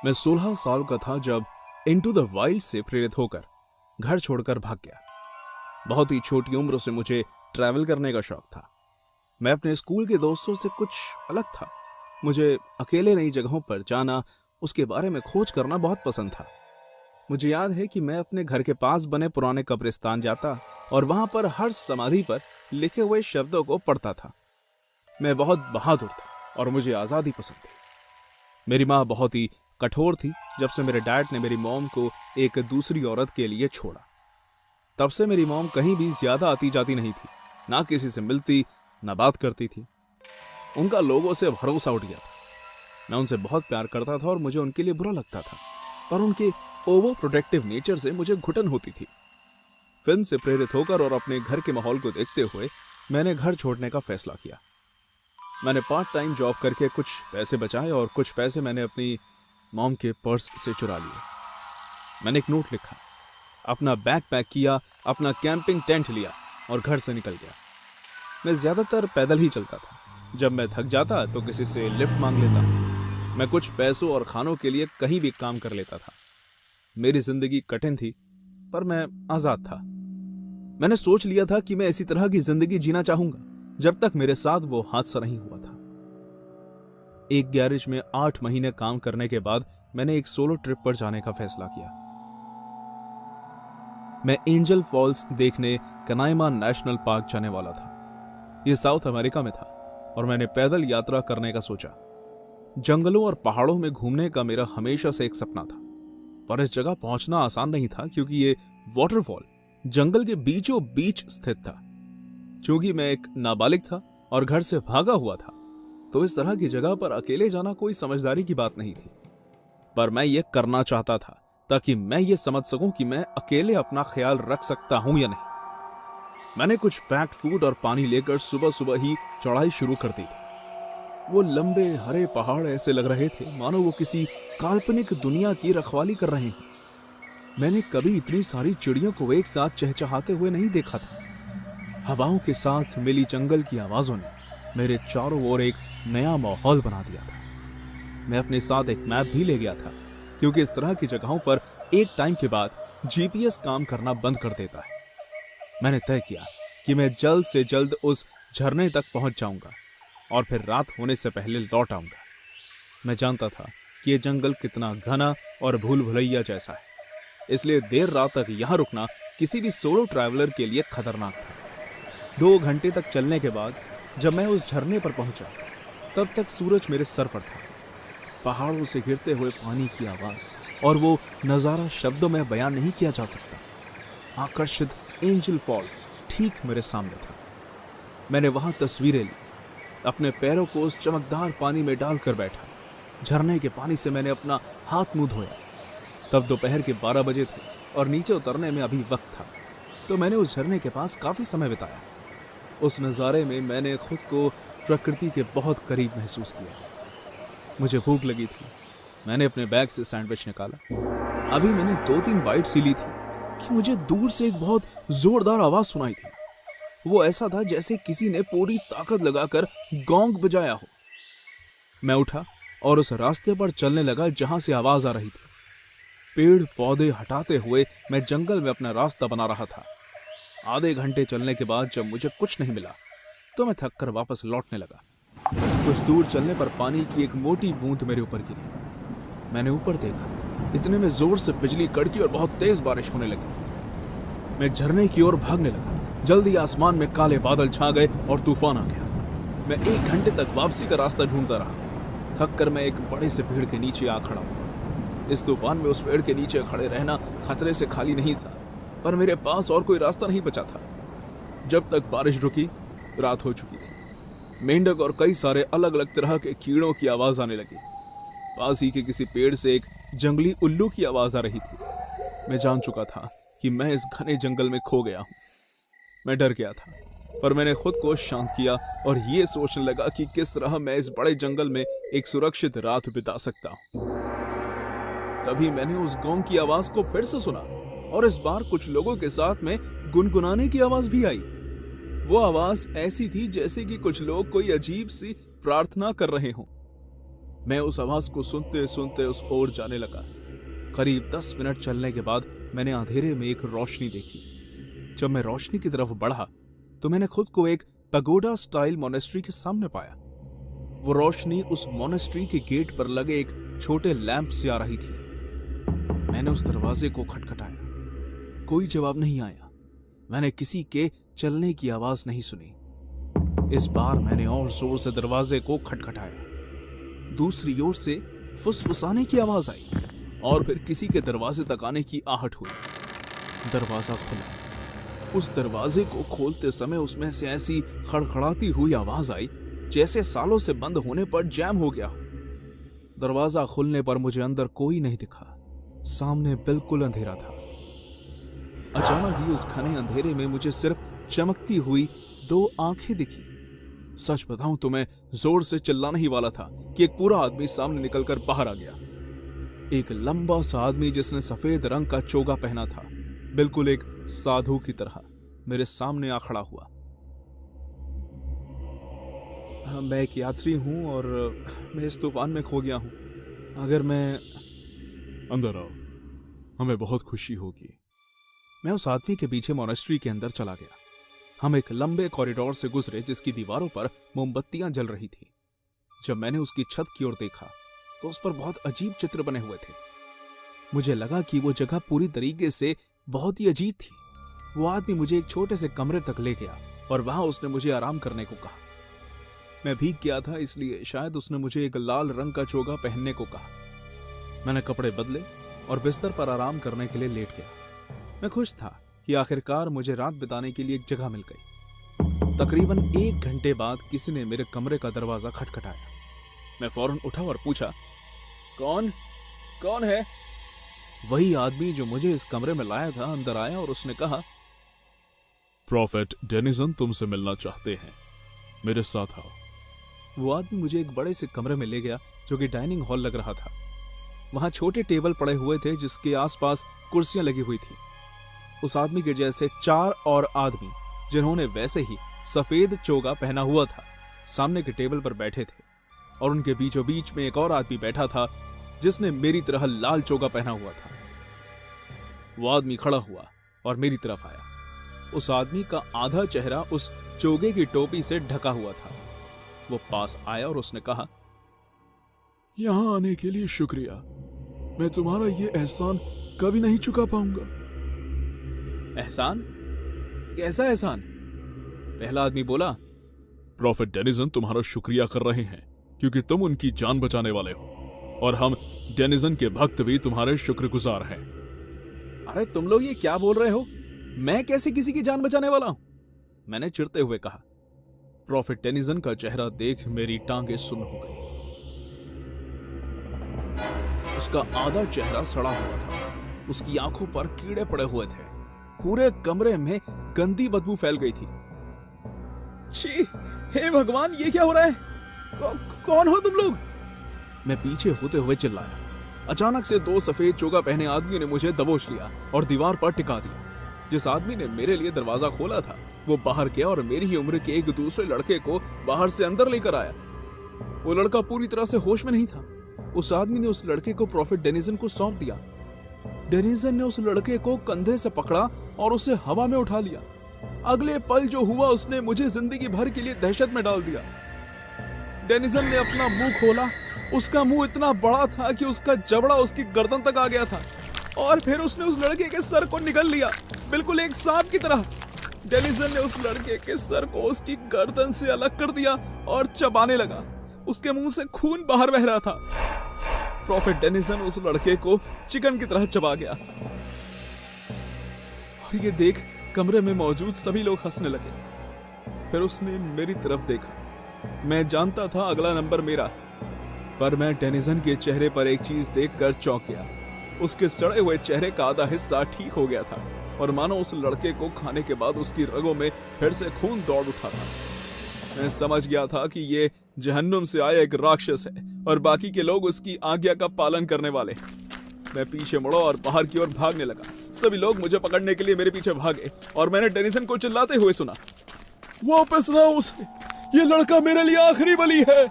मैं 16 साल का था जब इनटू द वाइल्ड से प्रेरित होकर घर छोड़कर भाग गया। बहुत ही छोटी उम्र से मुझे ट्रैवल करने का शौक था। मैं अपने स्कूल के दोस्तों से कुछ अलग था। मुझे अकेले नई जगहों पर जाना, उसके बारे में खोज करना बहुत पसंद था। मुझे याद है कि मैं अपने घर के पास बने पुराने कब्रिस्तान जाता और वहां पर हर समाधि पर लिखे हुए शब्दों को पढ़ता था। मैं बहुत बहादुर था और मुझे आजादी पसंद थी। मेरी माँ बहुत ही कठोर थी। जब से मेरे डैड ने मेरी मॉम को एक दूसरी औरत के लिए छोड़ा, तब से मेरी मॉम कहीं भी ज्यादा आती जाती नहीं थी, ना किसी से मिलती, ना बात करती थी। उनका लोगों से भरोसा उठ गया था। मैं उनसे बहुत प्यार करता था और मुझे उनके लिए बुरा लगता था, पर उनके ओवर प्रोटेक्टिव नेचर से मुझे घुटन होती थी। फिल्म से प्रेरित होकर और अपने घर के माहौल को देखते हुए मैंने घर छोड़ने का फैसला किया। मैंने पार्ट टाइम जॉब करके कुछ पैसे बचाए और कुछ पैसे मैंने अपनी मॉम के पर्स से चुरा लिए। मैंने एक नोट लिखा, अपना बैग पैक किया, अपना कैंपिंग टेंट लिया और घर से निकल गया। मैं ज्यादातर पैदल ही चलता था। जब मैं थक जाता तो किसी से लिफ्ट मांग लेता। मैं कुछ पैसों और खानों के लिए कहीं भी काम कर लेता था। मेरी जिंदगी कठिन थी, पर मैं आजाद था। मैंने सोच लिया था कि मैं इसी तरह की जिंदगी जीना चाहूंगा जब तक मेरे साथ वो हादसा नहीं हुआ था। एक गैरेज में 8 महीने काम करने के बाद मैंने एक सोलो ट्रिप पर जाने का फैसला किया। मैं एंजल फॉल्स देखने कनाइमा नेशनल पार्क जाने वाला था। यह साउथ अमेरिका में था और मैंने पैदल यात्रा करने का सोचा। जंगलों और पहाड़ों में घूमने का मेरा हमेशा से एक सपना था, पर इस जगह पहुंचना आसान नहीं था क्योंकि ये वाटरफॉल जंगल के बीचों बीच स्थित था। क्योंकि मैं एक नाबालिग था और घर से भागा हुआ था, तो इस तरह की जगह पर अकेले जाना कोई समझदारी की बात नहीं थी। पर मैं ये करना चाहता था ताकि मैं ये समझ सकूं कि मैं अकेले अपना ख्याल रख सकता हूं या नहीं। मैंने कुछ पैक्ड फूड और पानी लेकर सुबह सुबह ही चढ़ाई शुरू कर दी थी। वो लंबे हरे पहाड़ ऐसे लग रहे थे मानो वो किसी काल्पनिक दुनिया की रखवाली कर रहे हैं। मैंने कभी इतनी सारी चिड़ियों को एक साथ चहचहाते हुए नहीं देखा था। हवाओं के साथ मिली जंगल की आवाजों ने मेरे चारों ओर एक नया माहौल बना दिया था। मैं अपने साथ एक मैप भी ले गया था क्योंकि इस तरह की जगहों पर एक टाइम के बाद जीपीएस काम करना बंद कर देता है। मैंने तय किया कि मैं जल्द से जल्द उस झरने तक पहुंच जाऊंगा और फिर रात होने से पहले लौट आऊंगा। मैं जानता था कि यह जंगल कितना घना और भूल भुलैया जैसा है, इसलिए देर रात तक यहां रुकना किसी भी सोलो ट्रैवलर के लिए खतरनाक था। 2 घंटे तक चलने के बाद जब मैं उस झरने पर पहुंचा, तब तक सूरज मेरे सर पर था। पहाड़ों से गिरते हुए पानी की आवाज और वो नजारा शब्दों में बयान नहीं किया जा सकता। आकर्षित एंजल फॉल ठीक मेरे सामने था। मैंने वहां तस्वीरें ली, अपने पैरों को उस चमकदार पानी में डालकर बैठा। झरने के पानी से मैंने अपना हाथ मुंह धोया। तब दोपहर के 12 बजे थे और नीचे उतरने में अभी वक्त था, तो मैंने उस झरने के पास काफी समय बिताया। उस नज़ारे में मैंने खुद को प्रकृति के बहुत करीब महसूस किया। मुझे भूख लगी थी। मैंने अपने बैग से सैंडविच निकाला। अभी मैंने 2-3 बाइट सी ली थी कि मुझे दूर से एक बहुत जोरदार आवाज सुनाई थी। वो ऐसा था जैसे किसी ने पूरी ताकत लगाकर गोंग बजाया हो। मैं उठा और उस रास्ते पर चलने लगा जहां से आवाज आ रही थी। पेड़ पौधे हटाते हुए मैं जंगल में अपना रास्ता बना रहा था। आधे घंटे चलने के बाद जब मुझे कुछ नहीं मिला तो मैं थककर वापस लौटने लगा। कुछ दूर चलने पर पानी की एक मोटी बूंद मेरे ऊपर गिरी। मैंने ऊपर देखा, इतने में जोर से बिजली कड़की और बहुत तेज बारिश होने लगी। मैं झरने की ओर भागने लगा। जल्दी आसमान में काले बादल छा गए और तूफान आ गया। मैं 1 घंटे तक वापसी का रास्ता ढूंढता रहा। थक कर मैं एक बड़े से पेड़ के नीचे आ खड़ा हुआ। इस तूफान में उस पेड़ के नीचे खड़े रहना खतरे से खाली नहीं था, पर मेरे पास और कोई रास्ता नहीं बचा था। जब तक बारिश रुकी, रात हो चुकी थी। मेंढक और कई सारे अलग अलग तरह के कीड़ों की आवाज आने लगी। पास ही के किसी पेड़ से एक जंगली उल्लू की आवाज आ रही थी। मैं जान चुका था कि मैं इस घने जंगल में खो गया हूं। मैं डर गया था, पर मैंने खुद को शांत किया और ये सोचने लगा कि किस तरह मैं इस बड़े जंगल में एक सुरक्षित रात बिता सकता हूं। तभी मैंने उस गोंग की आवाज को फिर से सुना और इस बार कुछ लोगों के साथ में गुनगुनाने की आवाज भी आई। वो आवाज ऐसी थी जैसे कि कुछ लोग कोई अजीब सी प्रार्थना कर रहे हों। मैं उस आवाज को सुनते सुनते उस ओर जाने लगा। करीब 10 मिनट चलने के बाद मैंने अंधेरे में एक रोशनी देखी। जब मैं रोशनी की तरफ बढ़ा तो मैंने खुद को एक पैगोडा स्टाइल मोनेस्ट्री के सामने पाया। वो रोशनी उस मोनेस्ट्री के गेट पर लगे एक छोटे लैंप से आ रही थी। मैंने उस दरवाजे को खटखटाया। कोई जवाब नहीं आया। मैंने किसी के चलने की आवाज नहीं सुनी। इस बार मैंने और जोर से दरवाजे को खटखटाया। दूसरी ओर से फुसफुसाने की आवाज आई और फिर किसी के दरवाजे तक आने की आहट हुई। दरवाजा खुला। उस दरवाजे को खोलते समय उसमें से ऐसी खड़खड़ाती हुई आवाज आई जैसे सालों से बंद होने पर जैम हो गया हो। दरवाजा खुलने पर मुझे अंदर कोई नहीं दिखा। सामने बिल्कुल अंधेरा था। अचानक ही उस घने अंधेरे में मुझे सिर्फ चमकती हुई 2 आंखें दिखी। सच बताऊं तो मैं जोर से चिल्लाने ही वाला था कि एक पूरा आदमी सामने निकलकर बाहर आ गया। एक लंबा सा आदमी जिसने सफेद रंग का चोगा पहना था, बिल्कुल एक साधु की तरह, मेरे सामने आ खड़ा हुआ। मैं एक यात्री हूं और मैं इस तूफान में खो गया हूं। अगर मैं अंदर आओ, हमें बहुत खुशी होगी। मैं उस आदमी के पीछे मोनेस्ट्री के अंदर चला गया। हम एक लंबे कॉरिडोर से गुजरे जिसकी दीवारों पर मोमबत्तियां जल रही थी। जब मैंने उसकी छत की ओर देखा तो उस पर बहुत अजीब चित्र बने हुए थे। मुझे लगा कि वो जगह पूरी तरीके से बहुत ही अजीब थी। वो आदमी मुझे एक छोटे से कमरे तक ले गया और वहां उसने मुझे आराम करने को कहा। मैं भीग गया था, इसलिए शायद उसने मुझे एक लाल रंग का चोगा पहनने को कहा। मैंने कपड़े बदले और बिस्तर पर आराम करने के लिए लेट गया। मैं खुश था कि आखिरकार मुझे रात बिताने के लिए एक जगह मिल गई। तकरीबन 1 घंटे बाद किसी ने मेरे कमरे का दरवाजा खटखटाया। मैं फौरन उठा और पूछा, कौन है? वही आदमी जो मुझे इस कमरे में लाया था अंदर आया और उसने कहा, प्रोफेट डेनिसन तुमसे मिलना चाहते हैं, मेरे साथ आओ। वो आदमी मुझे एक बड़े से कमरे में ले गया जो कि डाइनिंग हॉल लग रहा था। वहां छोटे टेबल पड़े हुए थे जिसके आसपास कुर्सियां लगी हुई थी। उस आदमी के जैसे 4 और आदमी जिन्होंने वैसे ही सफेद चोगा पहना हुआ था सामने के टेबल पर बैठे थे और उनके बीचों बीच में एक और आदमी बैठा था जिसने मेरी तरह लाल चोगा पहना हुआ था। वो आदमी खड़ा हुआ और मेरी तरफ आया। उस आदमी का आधा चेहरा उस चोगे की टोपी से ढका हुआ था। वो पास आया और उसने कहा, यहां आने के लिए शुक्रिया। मैं तुम्हारा ये एहसान कभी नहीं चुका पाऊंगा। एहसान? कैसा एहसान? पहला आदमी बोला, प्रोफेट डेनिसन तुम्हारा शुक्रिया कर रहे हैं क्योंकि तुम उनकी जान बचाने वाले हो और हम डेनिसन के भक्त भी तुम्हारे शुक्रगुजार हैं। अरे तुम लोग ये क्या बोल रहे हो? मैं कैसे किसी की जान बचाने वाला हूं? मैंने चिढ़ते हुए कहा। प्रोफेट डेनिसन का चेहरा देख मेरी टांगें सुन्न हो गई। उसका आधा चेहरा सड़ा हुआ था। उसकी आंखों पर कीड़े पड़े हुए थे। पूरे कमरे में गंदी बदबू फैल गई थी। छी, हे भगवान, ये क्या हो रहा है? कौन हो तुम लोग? मैं पीछे होते हुए चिल्लाया। अचानक से 2 सफेद चोगा पहने आदमियों ने मुझे दबोच लिया और दीवार पर टिका दिया। जिस आदमी ने मेरे लिए दरवाजा खोला था वो बाहर गया और मेरी ही उम्र के एक दूसरे लड़के को बाहर से अंदर लेकर आया। वो लड़का पूरी तरह से होश में नहीं था। उस आदमी ने उस लड़के को प्रोफेट डेनिसन को सौंप दिया। डेनिसन ने उस लड़के को कंधे से पकड़ा और उसे हवा में उठा लिया। अगले पल जो हुआ उसने मुझे जिंदगी भर के लिए दहशत में डाल दिया। डेनिसन ने अपना मुंह खोला। उसका मुंह इतना बड़ा था कि उसका जबड़ा उसकी गर्दन तक आ गया था और फिर उसने उस लड़के के सर को निगल लिया, बिल्कुल एक सांप की तरह। डेनिसन ने उस लड़के के सर को उसकी गर्दन से अलग कर दिया और चबाने लगा। उसके मुंह से खून बाहर बह रहा था। प्रोफेट डेनिसन उस लड़के को चिकन की तरह चबा गया और ये देख कमरे में मौजूद सभी लोग हंसने लगे। फिर उसने मेरी तरफ देखा। मैं जानता था अगला नंबर मेरा, पर मैं डेनिसन के चेहरे पर एक चीज देखकर चौंक गया। उसके सड़े हुए चेहरे का आधा हिस्सा ठीक हो गया था और मानो उस लड़के को खाने के बाद उसकी रगों में फिर से खून दौड़ उठा था। मैं समझ गया था कि ये जहन्नुम से आया एक राक्षस है और बाकी के लोग उसकी आज्ञा का पालन करने वाले। मैं पीछे मुड़ा और बाहर की ओर भागने लगा। सभी लोग मुझे पकड़ने के लिए मेरे पीछे भागे और मैंने डेनिसन को चिल्लाते हुए सुना, वापस लाओ उसे, ये लड़का मेरे लिए आखिरी बलि है।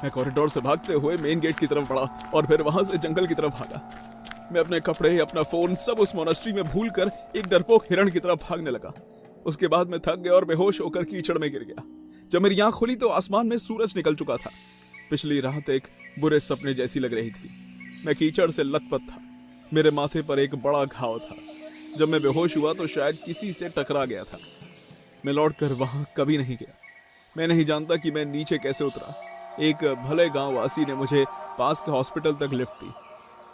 मैं कॉरिडोर से भागते हुए मेन गेट की तरफ बढ़ा और फिर वहां से जंगल की तरफ भागा। मैं अपने कपड़े, अपना फोन सब उस मोनास्ट्री में भूलकर एक डरपोक हिरण की तरफ भागने लगा। उसके बाद मैं थक गया और बेहोश होकर कीचड़ में गिर गया। जब मेरी आंख खुली तो आसमान में सूरज निकल चुका था। पिछली रात एक बुरे सपने जैसी लग रही थी। मैं कीचड़ से लथपथ था। मेरे माथे पर एक बड़ा घाव था। जब मैं बेहोश हुआ तो शायद किसी से टकरा गया था। मैं लौटकर वहां कभी नहीं गया। मैं नहीं जानता कि मैं नीचे कैसे उतरा। एक भले गांव वासी ने मुझे पास के हॉस्पिटल तक लिफ्ट दी।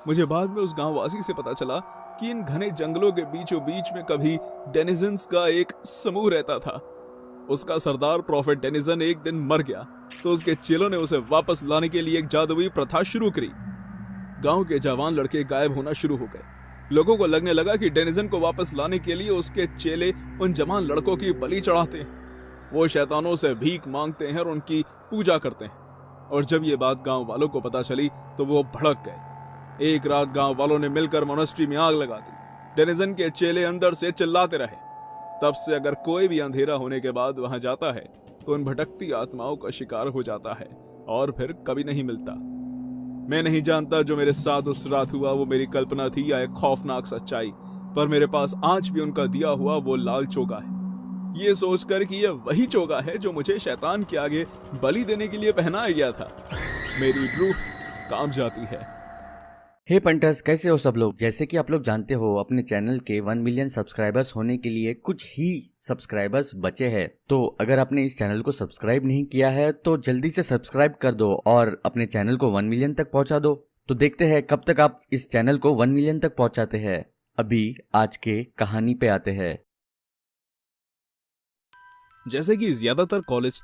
मुझे बाद में उस गांव वासी से पता चला कि इन घने जंगलों के बीचों बीच में कभी डेनिजन्स का एक समूह रहता था। उसका सरदार प्रॉफेट डेनिजन एक दिन मर गया तो उसके चेलों ने उसे वापस लाने के लिए एक जादुई प्रथा शुरू करी। गांव के जवान लड़के गायब होना शुरू हो गए। लोगों को लगने लगा कि डेनिजन को वापस लाने के लिए उसके चेले उन जवान लड़कों की बलि चढ़ाते हैं। वो शैतानों से भीख मांगते हैं और उनकी पूजा करते हैं। और जब ये बात गांव वालों को पता चली तो वो भड़क गए। एक रात गांव वालों ने मिलकर मोनास्ट्री में आग लगा दी। डेनिजन के चेले अंदर से चिल्लाते रहे। तब से अगर कोई भी अंधेरा होने के बाद वहां जाता है तो उन भटकती आत्माओं का शिकार हो जाता है और फिर कभी नहीं मिलता। मैं नहीं जानता जो मेरे साथ उस रात हुआ वो मेरी कल्पना थी या एक खौफनाक सच्चाई, पर मेरे पास आज भी उनका दिया हुआ वो लाल चोगा है। ये सोचकर कि ये वही चोगा है जो मुझे शैतान के आगे बलि देने के लिए पहनाया गया था। मेरी रूह कांप जाती है। हे पंटर्स, कैसे हो सब लोग। जैसे कि आप लोग जानते हो, अपने चैनल के 1 मिलियन सब्सक्राइबर्स होने के लिए कुछ ही सब्सक्राइबर्स बचे हैं। तो अगर आपने इस चैनल को सब्सक्राइब नहीं किया है तो जल्दी से सब्सक्राइब कर दो और अपने चैनल को 1 मिलियन तक पहुंचा दो। तो देखते हैं कब तक आप इस चैनल को 1 मिलियन तक पहुंचाते हैं। अभी आज के कहानी पे आते हैं। जैसे कि ज्यादातर कॉलेज